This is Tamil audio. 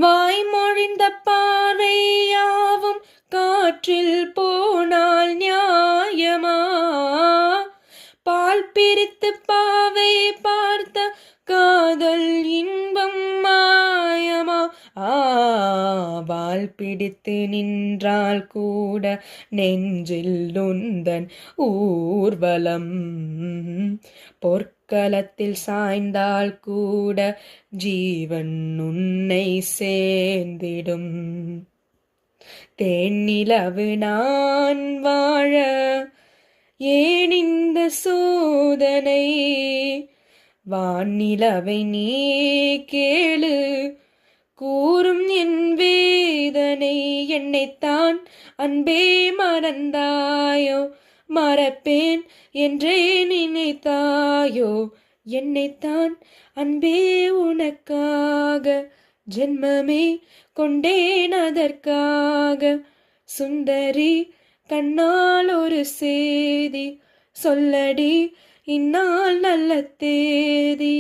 வாய்மொழிந்த பார்வையாவும் காற்றில் போனால் நியாயமா? பால் பிரித்து பாவை பார்த்த காதல் இன்பம் மாயமா? வால் பிடித்து நின்றால் கூட நெஞ்சில் உந்தன் ஊர்வலம், பொற்களத்தில் சாய்ந்தால் கூட ஜீவன் உன்னை சேர்ந்திடும். தேனிலவு நான் வாழ ஏன் இந்த சோதனை? வானிலவை நீ கேளு கூறும் என் வேதனை. என்னைத்தான் அன்பே மறந்தாயோ, மறப்பேன் என்றே நினைத்தாயோ? என்னைத்தான் அன்பே உனக்காக ஜென்மமே கொண்டேன் அதற்காக. சுந்தரி கண்ணால் ஒரு செய்தி சொல்லடி, இந்நாள் நல்ல தேதி.